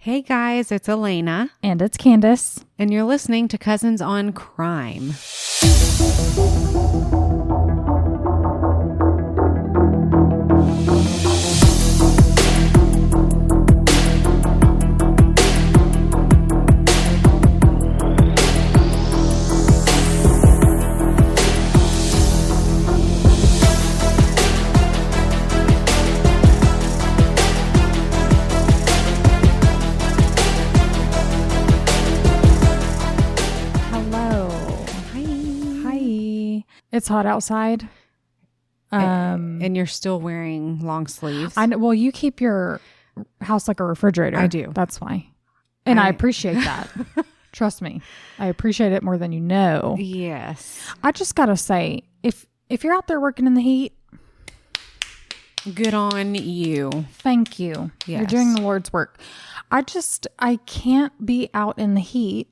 Hey guys, it's Elena. And it's Candace. And you're listening to Cousins on Crime. It's hot outside. And you're still wearing long sleeves. I know, well, you keep your house like a refrigerator. I do. That's why. And I appreciate that. Trust me. I appreciate it more than you know. Yes. I just got to say, if you're out there working in the heat, good on you. Thank you. Yes. You're doing the Lord's work. I can't be out in the heat.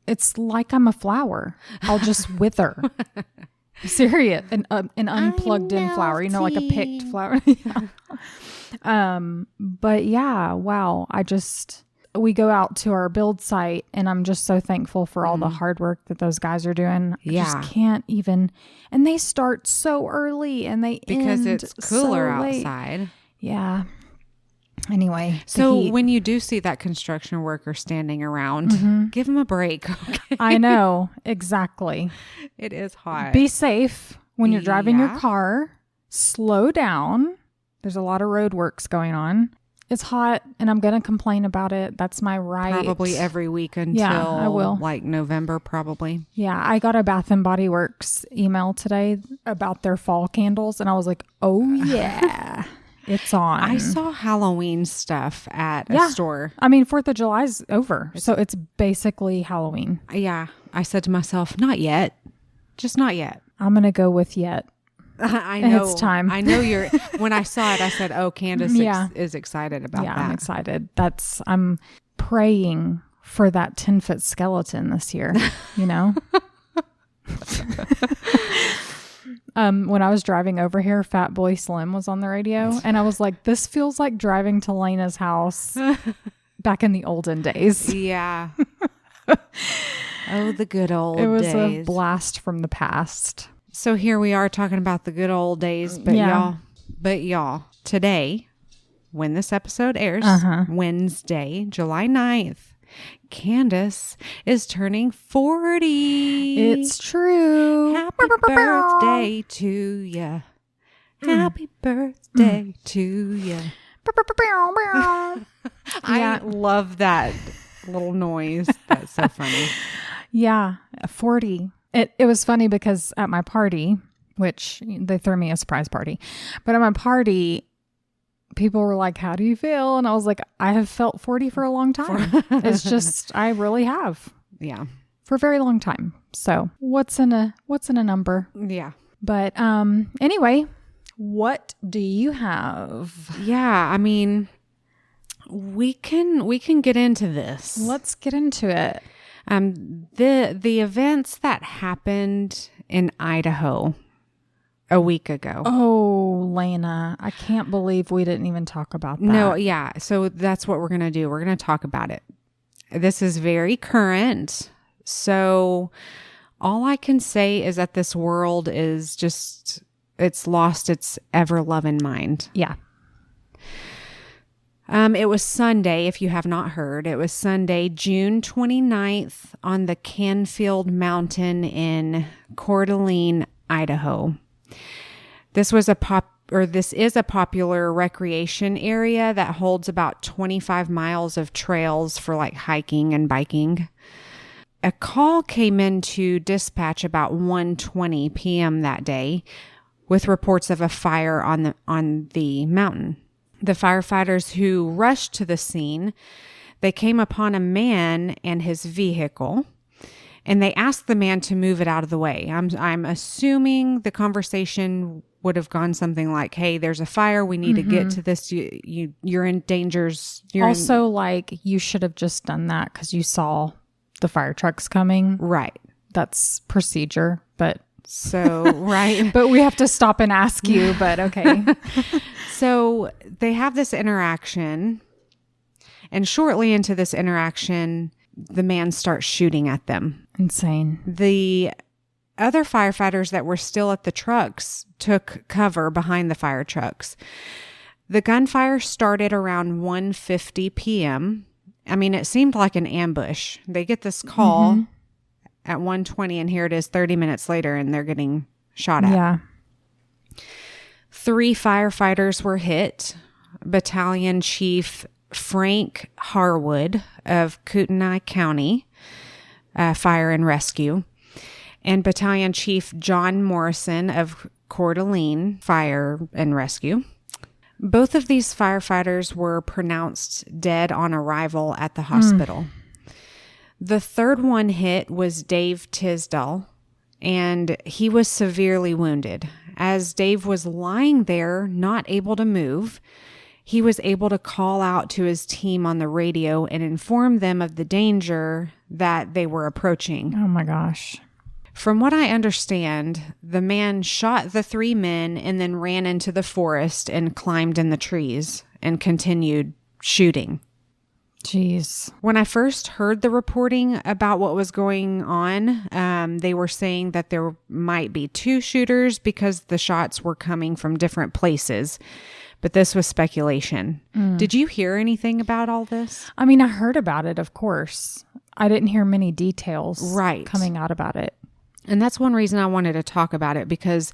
It's like I'm a flower. I'll just wither. Serious. An unplugged in flower. You know, like a picked flower. But yeah, wow. We go out to our build site and I'm just so thankful for all the hard work that those guys are doing. I just can't even. And they start so early and they because end it's cooler so late. outside. Yeah. Anyway, so when you do see that construction worker standing around, give them a break. Okay? I know. Exactly. It is hot. Be safe when you're driving your car. Slow down. There's a lot of road works going on. It's hot and I'm going to complain about it. That's my right. Probably every week until I will. Like November, probably. Yeah. I got a Bath and Body Works email today about their fall candles. And I was like, oh yeah. It's on. I saw Halloween stuff at a store. I mean, 4th of July is over. So it's basically Halloween. Yeah. I said to myself, not yet. Just not yet. I'm going to go with yet. I know. It's time. I know you're, when I saw it, I said, oh, Candace is excited about that. Yeah, I'm excited. I'm praying for that 10-foot skeleton this year, you know? When I was driving over here, Fat Boy Slim was on the radio, and I was like, this feels like driving to Lena's house back in the olden days. Yeah. Oh, the good old days. It was a blast from the past. So here we are talking about the good old days, but y'all, today, when this episode airs, Wednesday, July 9th, Candace is turning 40. It's true. Happy birthday to ya. Happy birthday to ya. I love that little noise. That's so funny. Yeah, 40. It was funny because at my party, which they threw me a surprise party, but at my party, people were like, how do you feel? And I was like, I have felt 40 for a long time. It's just, I really have. Yeah. For a very long time. So what's in a number? Yeah. But anyway, what do you have? Yeah. I mean, we can get into this. Let's get into it. The events that happened in Idaho a week ago. Oh, Lena, I can't believe we didn't even talk about that. No, yeah. So that's what we're going to do. We're going to talk about it. This is very current. So all I can say is that this world is just, it's lost its ever-loving mind. Yeah. It was Sunday, if you have not heard. It was Sunday, June 29th on the Canfield Mountain in Coeur d'Alene, Idaho. This is a popular recreation area that holds about 25 miles of trails for like hiking and biking. A call came into dispatch about 1:20 p.m. that day with reports of a fire on the mountain. The firefighters who rushed to the scene, they came upon a man and his vehicle, and they asked the man to move it out of the way. I'm assuming the conversation would have gone something like, hey, there's a fire. We need to get to this. You're in dangers. Like you should have just done that because you saw the fire trucks coming. Right. That's procedure, but so, right. But we have to stop and ask you, but okay. So they have this interaction And shortly into this interaction, the man starts shooting at them. Insane. The other firefighters that were still at the trucks took cover behind the fire trucks. The gunfire started around 1:50 p.m. I mean, it seemed like an ambush. They get this call at 1:20, and here it is 30 minutes later, and they're getting shot at. Yeah. 3 firefighters were hit. Battalion Chief Frank Harwood of Kootenai County Fire and Rescue, and Battalion Chief John Morrison of Coeur d'Alene Fire and Rescue. Both of these firefighters were pronounced dead on arrival at the hospital. The third one hit was Dave Tisdall, and he was severely wounded. As Dave was lying there, not able to move, he was able to call out to his team on the radio and inform them of the danger that they were approaching. Oh my gosh. From what I understand, the man shot the 3 men and then ran into the forest and climbed in the trees and continued shooting. Jeez. When I first heard the reporting about what was going on, they were saying that there might be 2 shooters because the shots were coming from different places. But this was speculation. Did you hear anything about all this? I mean, I heard about it, of course. I didn't hear many details coming out about it. And that's one reason I wanted to talk about it, because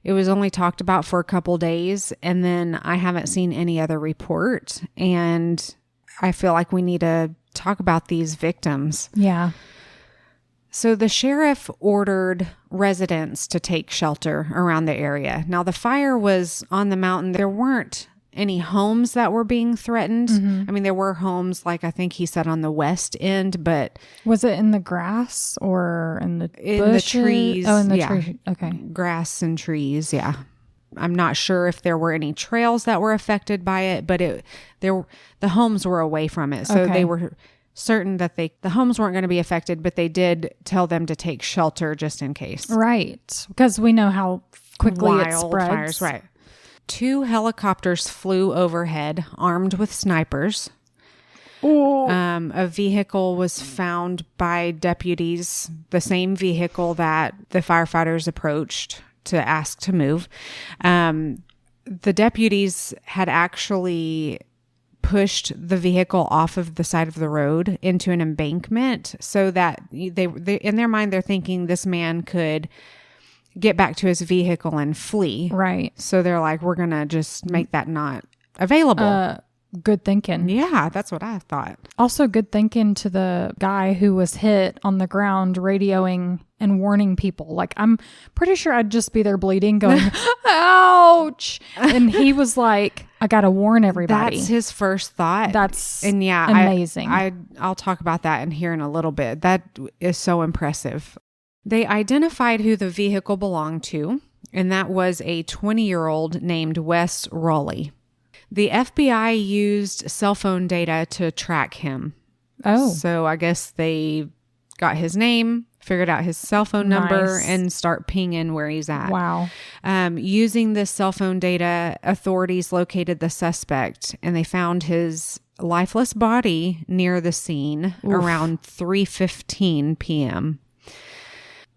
it was only talked about for a couple days, and then I haven't seen any other report. And I feel like we need to talk about these victims. Yeah. So the sheriff ordered residents to take shelter around the area. Now, the fire was on the mountain. There weren't any homes that were being threatened. I mean, there were homes, like I think he said, on the west end, but... Was it in the grass or in the the trees? Oh, in the trees. Okay. Grass and trees, yeah. I'm not sure if there were any trails that were affected by it, but the homes were away from it. So they were certain that the homes weren't going to be affected, but they did tell them to take shelter just in case. Right. Because we know how quickly it spreads. Wildfires, right. 2 helicopters flew overhead, armed with snipers. A vehicle was found by deputies, the same vehicle that the firefighters approached to ask to move. The deputies had actually pushed the vehicle off of the side of the road into an embankment, so that they in their mind, they're thinking this man could get back to his vehicle and flee. Right. So they're like, we're going to just make that not available. Good thinking. Yeah, that's what I thought. Also good thinking to the guy who was hit on the ground, radioing and warning people. Like, I'm pretty sure I'd just be there bleeding, going, ouch. And he was like, I got to warn everybody. That's his first thought. And amazing. I'll talk about that in here in a little bit. That is so impressive. They identified who the vehicle belonged to, and that was a 20-year-old named Wes Raleigh. The FBI used cell phone data to track him. Oh. So I guess they got his name, figured out his cell phone number, and start pinging where he's at. Wow. Using this cell phone data, authorities located the suspect, and they found his lifeless body near the scene around 3:15 p.m.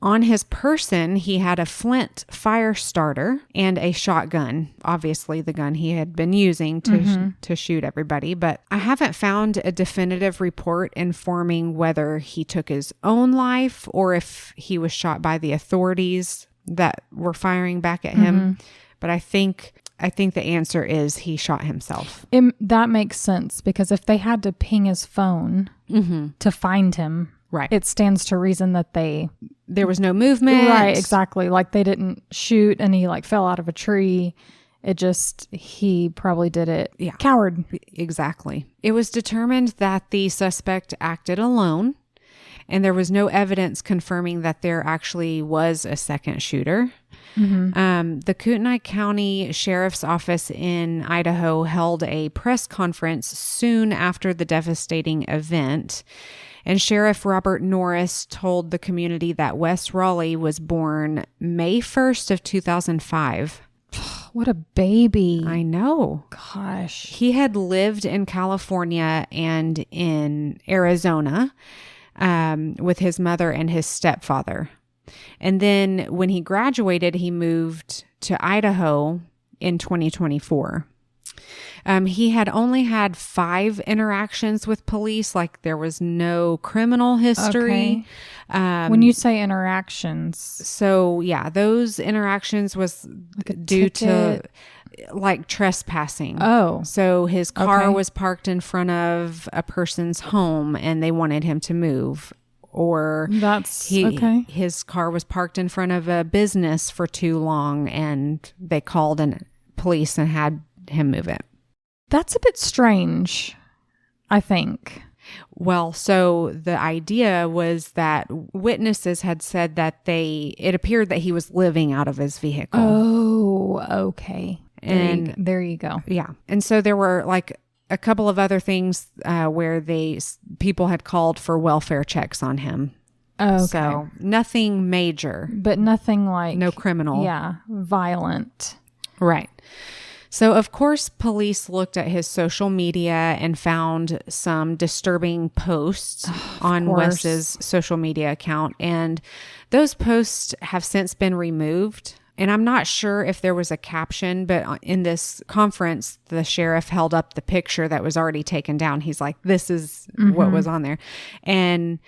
On his person, he had a flint fire starter and a shotgun, obviously the gun he had been using to shoot everybody. But I haven't found a definitive report informing whether he took his own life or if he was shot by the authorities that were firing back at him. But I think the answer is he shot himself. That makes sense, because if they had to ping his phone to find him, right, it stands to reason that there was no movement. Right, exactly. Like, they didn't shoot and he fell out of a tree. He probably did it. Yeah. Coward. Exactly. It was determined that the suspect acted alone, and there was no evidence confirming that there actually was a second shooter. The Kootenai County Sheriff's Office in Idaho held a press conference soon after the devastating event. And Sheriff Robert Norris told the community that Wes Raleigh was born May 1st of 2005. what a baby. I know. Gosh. He had lived in California and in Arizona with his mother and his stepfather. And then when he graduated, he moved to Idaho in 2024. He had only had 5 interactions with police. Like, there was no criminal history. Okay. When you say interactions. So yeah, those interactions was Like due ticket? to like trespassing. Oh. So his car Okay. was parked in front of a person's home and they wanted him to move. Or That's okay. his car was parked in front of a business for too long and they called in police and had him move it. That's a bit strange, I think. Well, so the idea was that witnesses had said that it appeared that he was living out of his vehicle. Oh, okay. And there you go. yeah. And so there were like a couple of other things where people had called for welfare checks on him. Okay. So nothing major. But nothing like... No criminal. Yeah, violent. Right. So, of course, police looked at his social media and found some disturbing posts on course. Wes's social media account. And those posts have since been removed. And I'm not sure if there was a caption, but in this conference, the sheriff held up the picture that was already taken down. He's like, this is what was on there. And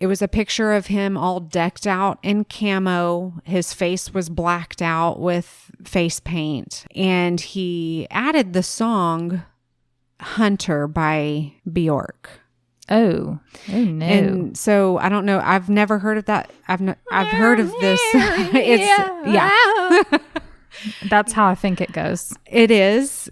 it was a picture of him all decked out in camo. His face was blacked out with face paint. And he added the song Hunter by Bjork. Oh no. And so I don't know. I've never heard of that. I've heard of this. Yeah. That's how I think it goes. It is.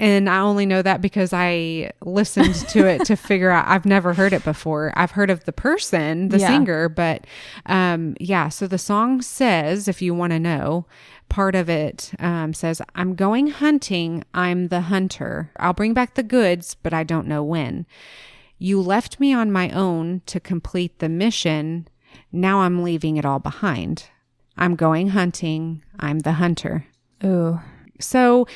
And I only know that because I listened to it to figure out. I've never heard it before. I've heard of the person, the singer, but yeah. So the song says, if you want to know, part of it says, "I'm going hunting. I'm the hunter. I'll bring back the goods, but I don't know when. You left me on my own to complete the mission. Now I'm leaving it all behind. I'm going hunting. I'm the hunter." Ooh. So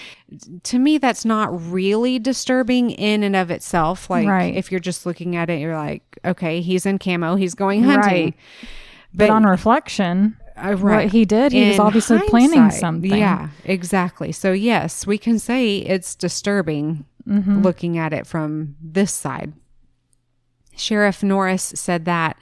to me, that's not really disturbing in and of itself. Like, Right. if you're just looking at it, you're like, okay, he's in camo, he's going hunting. Right. But on reflection, right. what he did, he was In obviously planning hindsight, something. Yeah, exactly. So yes, we can say it's disturbing looking at it from this side. Sheriff Norris said that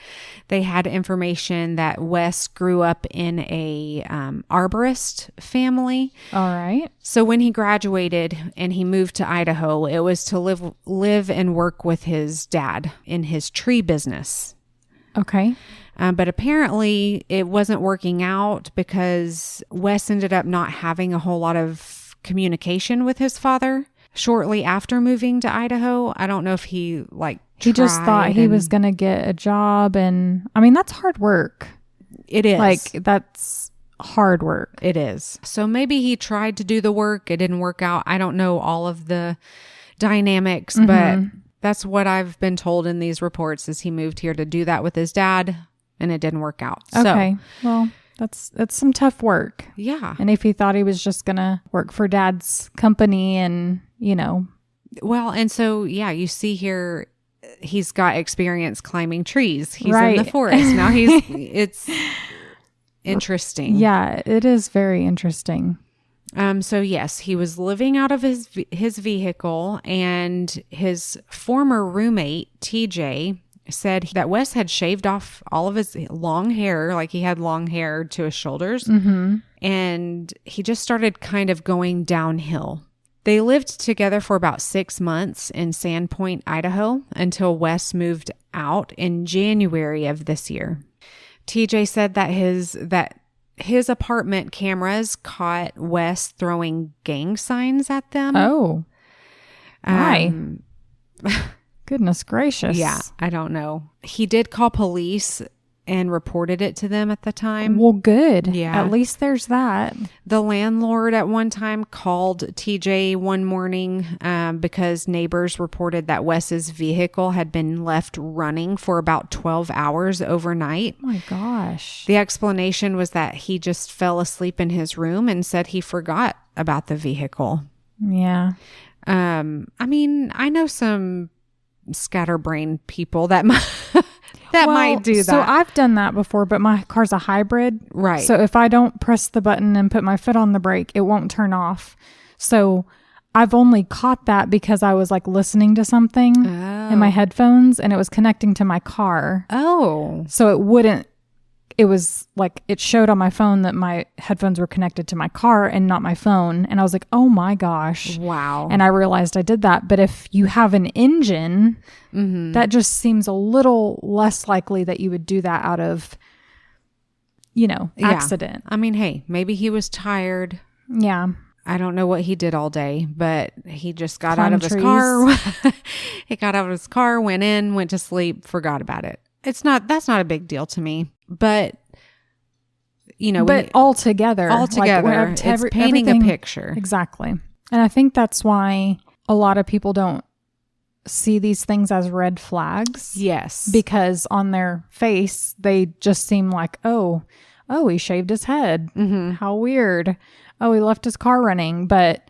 they had information that Wes grew up in a arborist family. All right. So when he graduated and he moved to Idaho, it was to live and work with his dad in his tree business. Okay. But apparently it wasn't working out because Wes ended up not having a whole lot of communication with his father shortly after moving to Idaho. I don't know if he He just thought he was going to get a job. And I mean, that's hard work. It is. Like, that's hard work. It is. So maybe he tried to do the work. It didn't work out. I don't know all of the dynamics, but that's what I've been told in these reports is he moved here to do that with his dad and it didn't work out. Okay. Well, that's some tough work. Yeah. And if he thought he was just going to work for dad's company and, Well, and so, yeah, you see here, he's got experience climbing trees. He's in Right. the forest. Now it's interesting. Yeah, it is very interesting. So yes, he was living out of his vehicle, and his former roommate, TJ, said that Wes had shaved off all of his long hair, like he had long hair to his shoulders, and he just started kind of going downhill. They lived together for about 6 months in Sandpoint, Idaho, until Wes moved out in January of this year. TJ said that his apartment cameras caught Wes throwing gang signs at them. Oh. Why? Goodness gracious. Yeah, I don't know. He did call police and reported it to them at the time. Well, good. Yeah. At least there's that. The landlord at one time called TJ one morning because neighbors reported that Wes's vehicle had been left running for about 12 hours overnight. Oh my gosh. The explanation was that he just fell asleep in his room and said he forgot about the vehicle. Yeah. I mean, I know some scatterbrain people that might do that. So I've done that before, but my car's a hybrid. Right. So if I don't press the button and put my foot on the brake, it won't turn off. So I've only caught that because I was like listening to something in my headphones and it was connecting to my car. Oh. So it was like it showed on my phone that my headphones were connected to my car and not my phone. And I was like, oh my gosh. Wow. And I realized I did that. But if you have an engine, that just seems a little less likely that you would do that out of, accident. I mean, hey, maybe he was tired. Yeah. I don't know what he did all day, but he just got Climb out of his trees. car. He got out of his car, went in, went to sleep, forgot about it. That's not a big deal to me, but altogether, it's painting a picture. Exactly. And I think that's why a lot of people don't see these things as red flags. Yes. Because on their face, they just seem like, oh, he shaved his head. Mm-hmm. How weird. Oh, he left his car running. But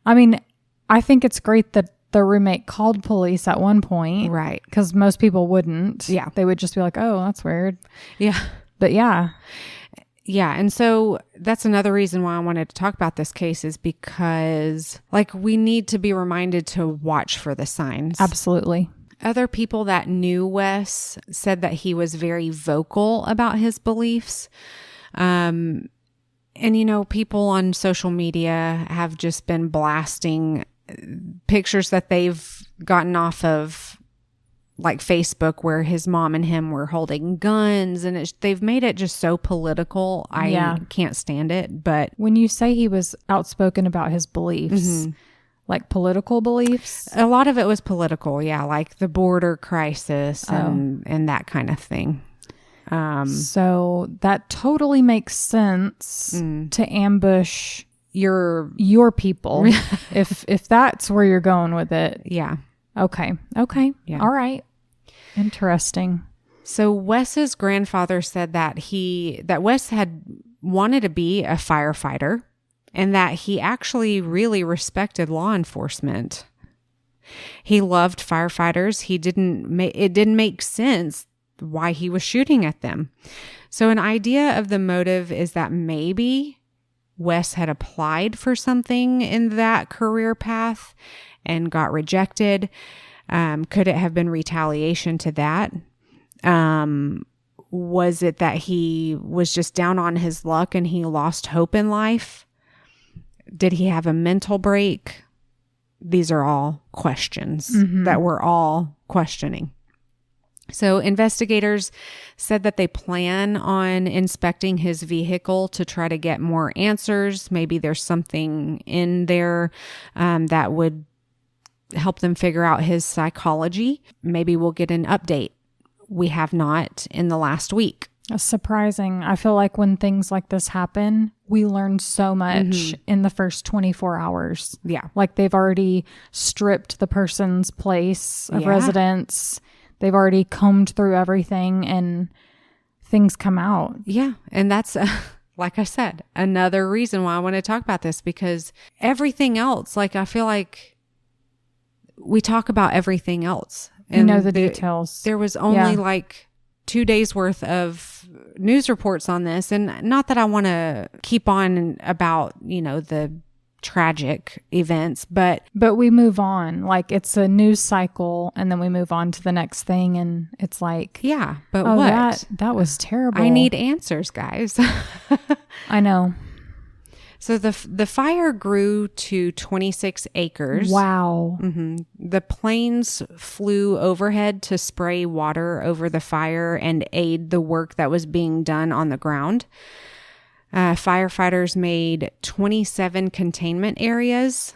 I mean, I think it's great that the roommate called police at one point. Right. Because most people wouldn't. Yeah. They would just be like, oh, that's weird. Yeah. But yeah. Yeah. And so that's another reason why I wanted to talk about this case is because we need to be reminded to watch for the signs. Absolutely. Other people that knew Wes said that he was very vocal about his beliefs. And, people on social media have just been blasting pictures that they've gotten off of Facebook where his mom and him were holding guns, and they've made it just so political. I can't stand it. But when you say he was outspoken about his beliefs, like political beliefs, a lot of it was political. Yeah. Like the border crisis and that kind of thing. So that totally makes sense to ambush your people if that's where you're going with it. Yeah. Okay. Yeah. All right. Interesting. So Wes's grandfather said that Wes had wanted to be a firefighter and that he actually really respected law enforcement. He loved firefighters. It didn't make sense why he was shooting at them. So an idea of the motive is that maybe Wes had applied for something in that career path and got rejected. Could it have been retaliation to that? Was it that he was just down on his luck and he lost hope in life? Did he have a mental break? These are all questions that we're all questioning. So investigators said that they plan on inspecting his vehicle to try to get more answers. Maybe there's something in there that would help them figure out his psychology. Maybe we'll get an update. We have not in the last week. That's surprising. I feel like when things like this happen, we learn so much in the first 24 hours. Yeah. Like they've already stripped the person's place of residence. They've already combed through everything and things come out. Yeah. And that's, like I said, another reason why I want to talk about this, because everything else, I feel like we talk about everything else. And the details. There was only 2 days worth of news reports on this. And not that I want to keep on about, the tragic events, but we move on. It's a news cycle and then we move on to the next thing. And it's like, yeah, but what? That was terrible. I need answers, guys. I know. So the fire grew to 26 acres. Wow. The planes flew overhead to spray water over the fire and aid the work that was being done on the ground. Firefighters made 27 containment areas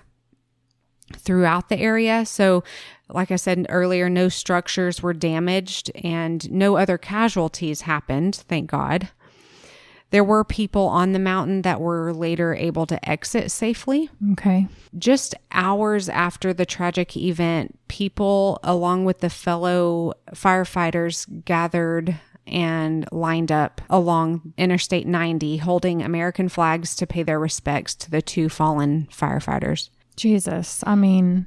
throughout the area. So, like I said earlier, no structures were damaged and no other casualties happened, thank God. There were people on the mountain that were later able to exit safely. Okay. Just hours after the tragic event, people, along with the fellow firefighters, gathered and lined up along Interstate 90, holding American flags to pay their respects to the 2 fallen firefighters. Jesus. I mean,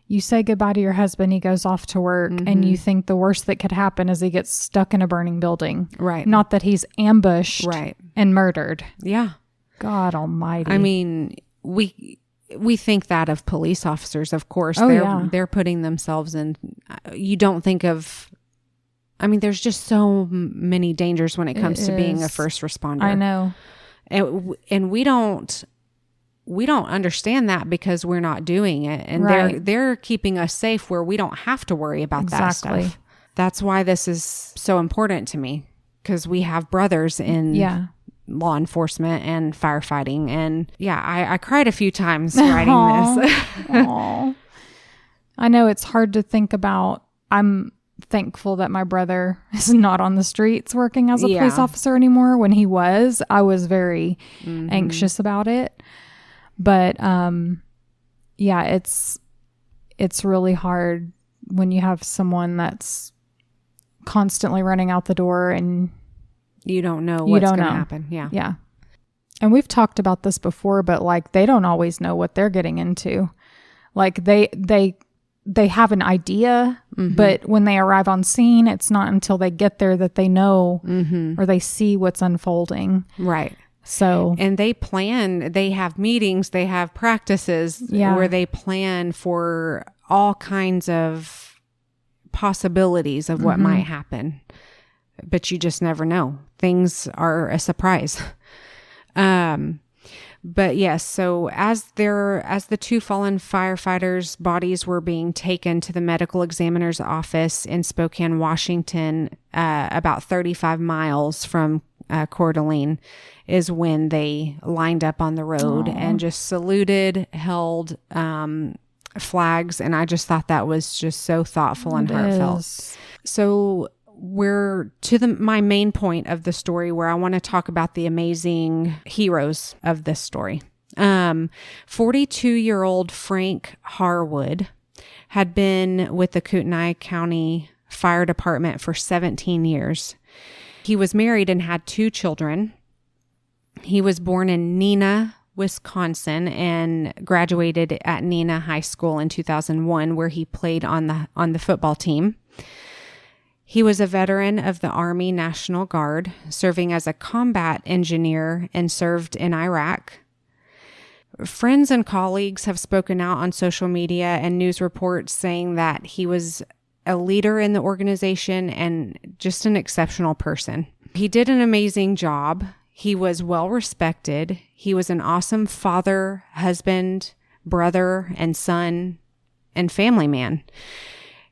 you say goodbye to your husband, he goes off to work, and you think the worst that could happen is he gets stuck in a burning building. Right. Not that he's ambushed and murdered. Yeah. God almighty. I mean, we think that of police officers, of course. They're putting themselves in. You don't think of. I mean, there's just so many dangers when it comes to being a first responder. I know. And we don't understand that because we're not doing it. And they're keeping us safe where we don't have to worry about that stuff. That's why this is so important to me, because we have brothers in law enforcement and firefighting. And I cried a few times writing this. I know it's hard to think about. I'm thankful that my brother is not on the streets working as a police officer anymore. When he was, I was very anxious about it. But it's really hard when you have someone that's constantly running out the door and you don't know what's going to happen. Yeah. And we've talked about this before, but like they don't always know what they're getting into. Like they have an idea, but when they arrive on scene, it's not until they get there that they know or they see what's unfolding. Right. So, and they have meetings, they have practices where they plan for all kinds of possibilities of what might happen, but you just never know. Things are a surprise. But yes, so as the 2 fallen firefighters' bodies were being taken to the medical examiner's office in Spokane, Washington, about 35 miles from Coeur d'Alene, is when they lined up on the road and just saluted, held flags, and I just thought that was just so thoughtful and heartfelt. So we're to my main point of the story, where I want to talk about the amazing heroes of this story. 42-year-old Frank Harwood had been with the Kootenai County Fire Department for 17 years. He was married and had 2 children. He was born in Neenah, Wisconsin, and graduated at Neenah High School in 2001, where he played on the football team. He was a veteran of the Army National Guard, serving as a combat engineer, and served in Iraq. Friends and colleagues have spoken out on social media and news reports saying that he was a leader in the organization and just an exceptional person. He did an amazing job. He was well respected. He was an awesome father, husband, brother, and son, and family man.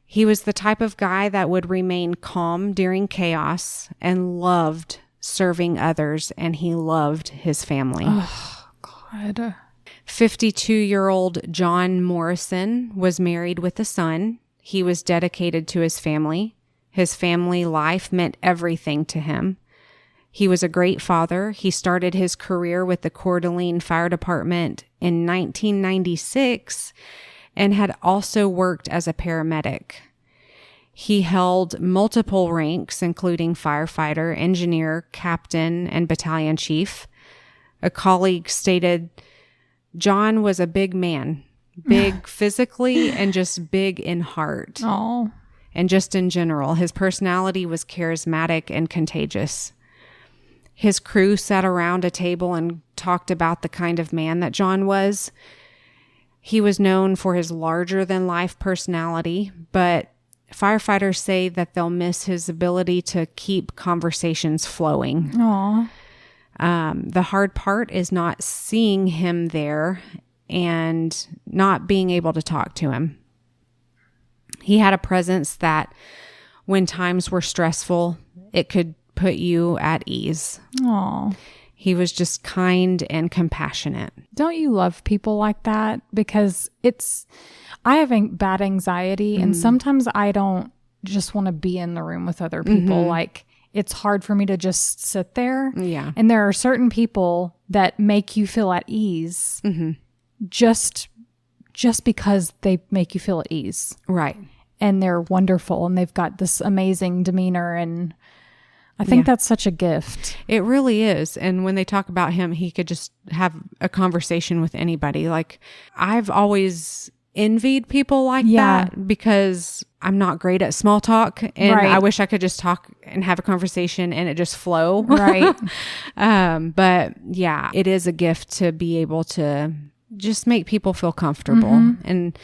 He was the type of guy that would remain calm during chaos and loved serving others, and he loved his family. Oh, God. 52-year-old John Morrison was married with a son. He was dedicated to his family. His family life meant everything to him. He was a great father. He started his career with the Coeur d'Alene Fire Department in 1996 and had also worked as a paramedic. He held multiple ranks, including firefighter, engineer, captain, and battalion chief. A colleague stated, John was a big man, big physically and just big in heart. Oh. And just in general, his personality was charismatic and contagious. His crew sat around a table and talked about the kind of man that John was. He was known for his larger-than-life personality, but firefighters say that they'll miss his ability to keep conversations flowing. Aww. The hard part is not seeing him there and not being able to talk to him. He had a presence that, when times were stressful, it could put you at ease. Aww. He was just kind and compassionate. Don't you love people like that? Because I have bad anxiety, and sometimes I don't just want to be in the room with other people. Like, it's hard for me to just sit there. Yeah. And there are certain people that make you feel at ease just because they make you feel at ease. Right. And they're wonderful and they've got this amazing demeanor, and I think that's such a gift. It really is. And when they talk about him, he could just have a conversation with anybody. Like, I've always envied people like that because I'm not great at small talk, and I wish I could just talk and have a conversation and it just flow. Right. But yeah, it is a gift to be able to just make people feel comfortable. And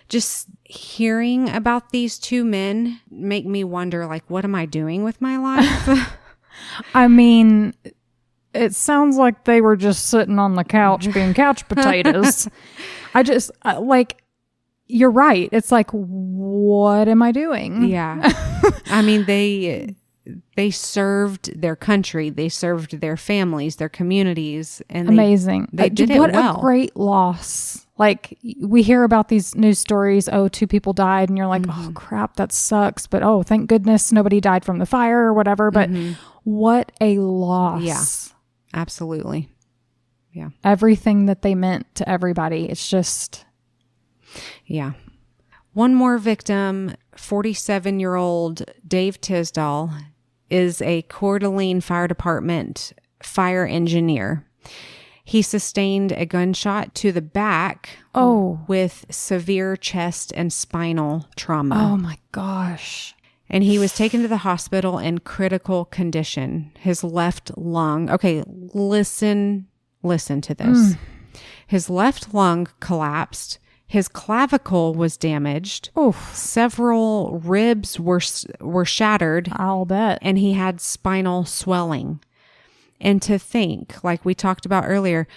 just hearing about these two men make me wonder, like, what am I doing with my life? I mean, it sounds like they were just sitting on the couch being couch potatoes. You're right. It's like, what am I doing? Yeah. I mean, they served their country. They served their families, their communities. And amazing. They did it well. What a great loss. Like, we hear about these news stories. Oh, 2 people died. And you're like, oh, crap, that sucks. But, oh, thank goodness nobody died from the fire or whatever. But what a loss. Yeah, absolutely. Yeah. Everything that they meant to everybody. It's just... Yeah. One more victim, 47-year-old Dave Tisdall, is a Coeur d'Alene Fire Department fire engineer. He sustained a gunshot to the back with severe chest and spinal trauma. Oh my gosh. And he was taken to the hospital in critical condition. His left lung, listen to this. His left lung collapsed. His clavicle was damaged. Oof. Several ribs were shattered. I'll bet. And he had spinal swelling. And to think, like we talked about earlier,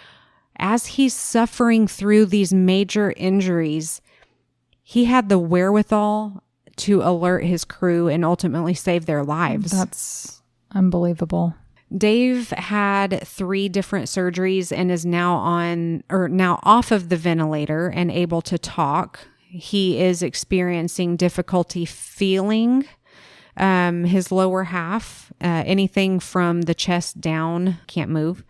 as he's suffering through these major injuries, he had the wherewithal to alert his crew and ultimately save their lives. That's unbelievable. Dave had 3 different surgeries and is now off of the ventilator and able to talk. He is experiencing difficulty feeling his lower half, anything from the chest down, can't move.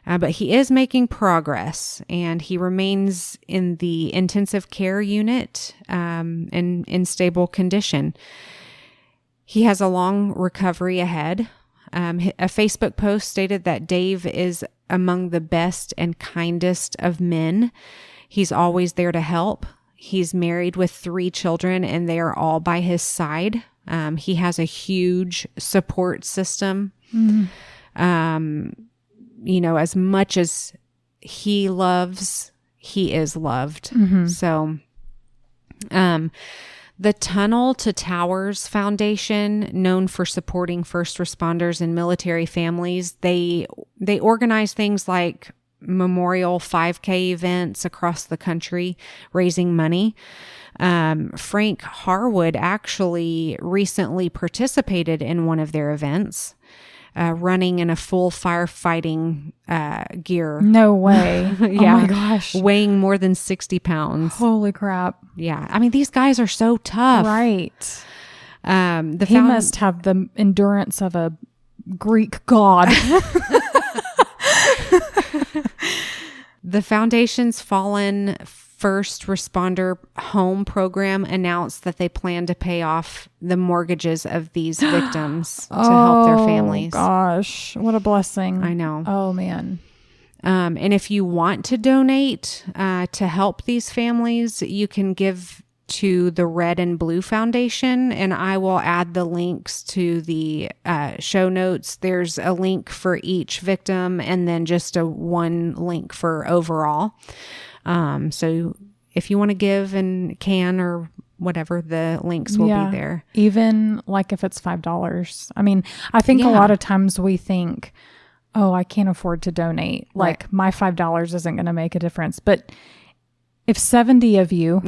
But he is making progress, and he remains in the intensive care unit in stable condition. He has a long recovery ahead. A Facebook post stated that Dave is among the best and kindest of men. He's always there to help. He's married with 3 children, and they are all by his side. He has a huge support system. As much as he loves, he is loved. So, the Tunnel to Towers Foundation, known for supporting first responders and military families, they organize things like memorial 5K events across the country, raising money. Frank Harwood actually recently participated in one of their events, running in a full firefighting gear. No way. Yeah. Oh my gosh. Weighing more than 60 pounds. Holy crap. Yeah. I mean, these guys are so tough. Right. He must have the endurance of a Greek god. The foundation's Fallen First Responder Home program announced that they plan to pay off the mortgages of these victims to help their families. Oh, gosh. What a blessing. I know. Oh, man. And if you want to donate to help these families, you can give to the Red and Blue Foundation, and I will add the links to the show notes. There's a link for each victim and then just one link for overall. So if you want to give and can or whatever, the links will be there. Even like if it's $5. I mean, I think a lot of times we think, oh, I can't afford to donate. Right. Like my $5 isn't going to make a difference. But if 70 of you,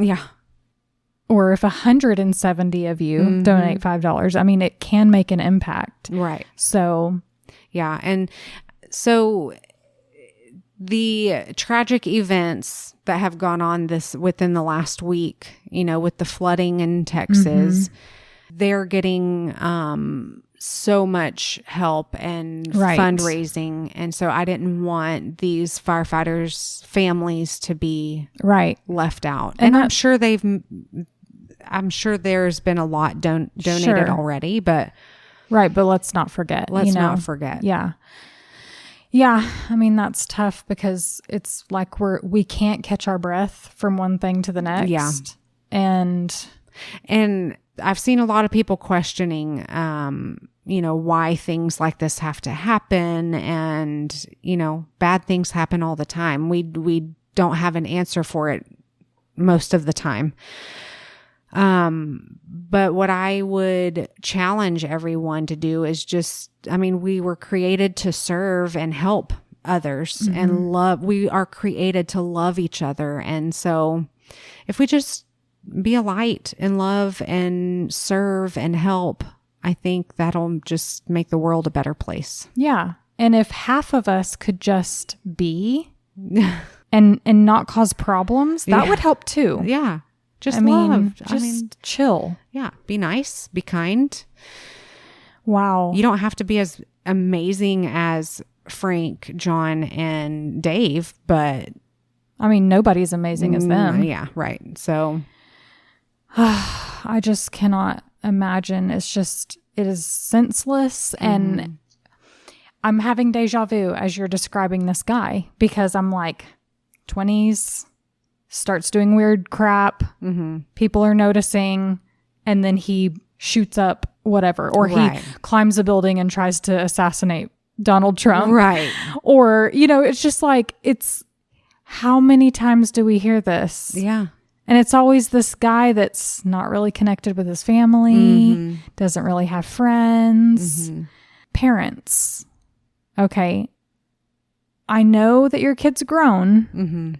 or if 170 of you donate $5, I mean, it can make an impact. Right. So, yeah. And so the tragic events that have gone on within the last week, with the flooding in Texas, they're getting so much help and Right. fundraising. And so I didn't want these firefighters' families to be Right. left out. And And I'm that- sure there's been a lot donated Sure. already, but Right. But let's not forget. let's you know? not forget. Yeah. Yeah. I mean, that's tough because it's like we can't catch our breath from one thing to the next. Yeah. And I've seen a lot of people questioning, why things like this have to happen. And, bad things happen all the time. We don't have an answer for it most of the time. But what I would challenge everyone to do is we were created to serve and help others and love. We are created to love each other. And so if we just be a light and love and serve and help, I think that'll just make the world a better place. yeah. And if half of us could just be and not cause problems, that would help too. Yeah. Just love. love. Chill. Yeah. Be nice. Be kind. Wow. You don't have to be as amazing as Frank, John, and Dave, but I mean, nobody's amazing as them. Yeah, right. So I just cannot imagine. It is senseless. And I'm having deja vu as you're describing this guy, because I'm like 20s, starts doing weird crap. People are noticing, and then he shoots up whatever, or Right. he climbs a building and tries to assassinate Donald Trump. right. Or, it's just like, how many times do we hear this? Yeah. And it's always this guy that's not really connected with his family, doesn't really have friends, parents. Okay. I know that your kid's grown,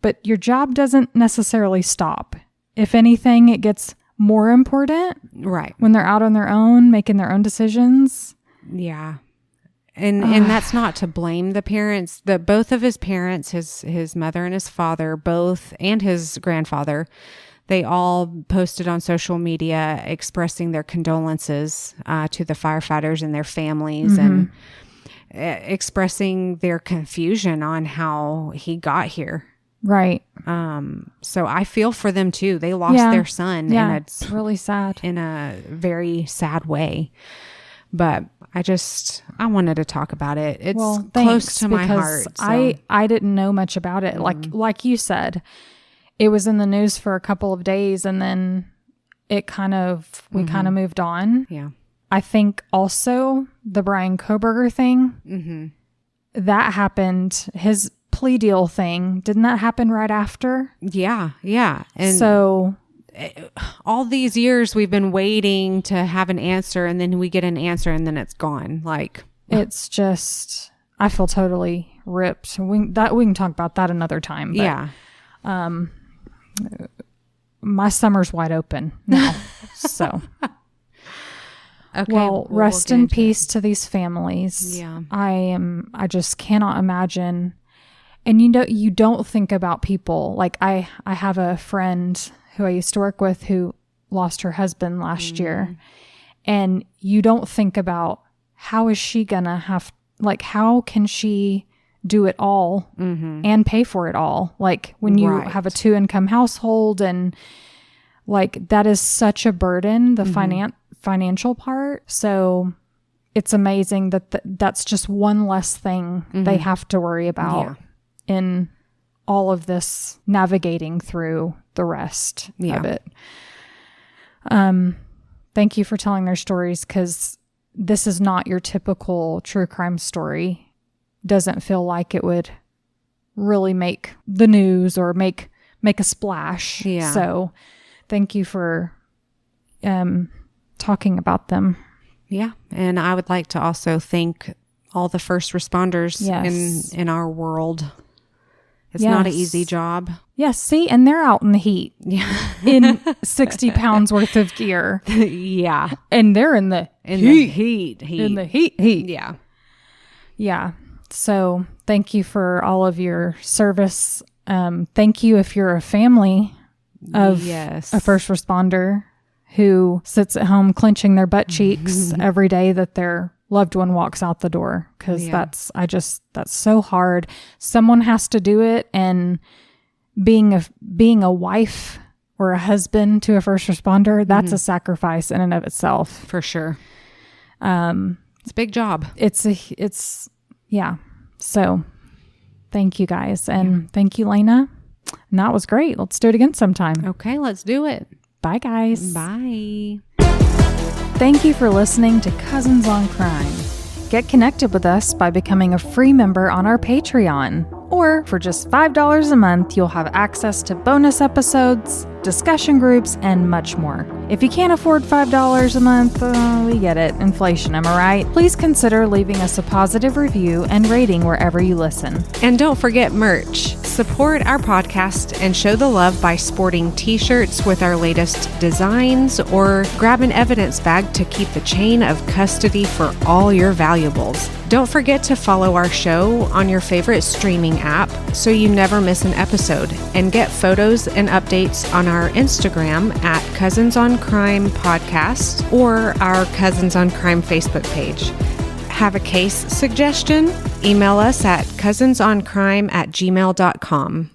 but your job doesn't necessarily stop. If anything, it gets more important Right. when they're out on their own, making their own decisions. Yeah. And that's not to blame the parents. Both of his parents, his mother and his father, both, and his grandfather, they all posted on social media expressing their condolences to the firefighters and their families, and expressing their confusion on how he got here. Right. So I feel for them too. They lost their son, Yeah. and It's really sad. in a very sad way. But I wanted to talk about it. It's close thanks, to my because heart. So. I didn't know much about it. Like you said, it was in the news for a couple of days, and then we kind of moved on. Yeah. I think also the Brian Koberger thing, that happened. His plea deal thing, didn't that happen right after? Yeah. Yeah. And so all these years we've been waiting to have an answer, and then we get an answer and then it's gone. Like, it's just, I feel totally ripped. We can talk about that another time. But, yeah. my summer's wide open now. So, Okay. well, we'll rest get in into peace to these families. Yeah. I just cannot imagine. And you don't think about people. Like I have a friend who I used to work with who lost her husband last year. And you don't think about how is she gonna how can she do it all and pay for it all? Like when you Right. have a 2-income household, and like that is such a burden, the financial part. So it's amazing that that's just one less thing they have to worry about in all of this navigating through the rest of it. Thank you for telling their stories, because this is not your typical true crime story. Doesn't feel like it would really make the news or make a splash. Yeah. So thank you for talking about them. Yeah. And I would like to also thank all the first responders in our world. It's not an easy job. Yes, see, and they're out in the heat. Yeah. In 60 pounds worth of gear. Yeah. And they're in the heat. In the heat. Yeah. Yeah. So thank you for all of your service. Thank you if you're a family of a first responder who sits at home clenching their butt cheeks every day that their loved one walks out the door. Because that's so hard. Someone has to do it. And being a wife or a husband to a first responder, that's a sacrifice in and of itself. For sure. It's a big job. Yeah. So thank you guys. And thank you, Lena. And that was great. Let's do it again sometime. Okay, let's do it. Bye, guys. Bye. Thank you for listening to Cousins on Crime. Get connected with us by becoming a free member on our Patreon. Or for just $5 a month, you'll have access to bonus episodes, discussion groups, and much more. If you can't afford $5 a month, we get it. Inflation, am I right? Please consider leaving us a positive review and rating wherever you listen. And don't forget merch. Support our podcast and show the love by sporting t-shirts with our latest designs, or grab an evidence bag to keep the chain of custody for all your valuables. Don't forget to follow our show on your favorite streaming app so you never miss an episode, and get photos and updates on our Instagram at Cousins on Crime Podcast or our Cousins on Crime Facebook page. Have a case suggestion? Email us at cousinsoncrime@gmail.com.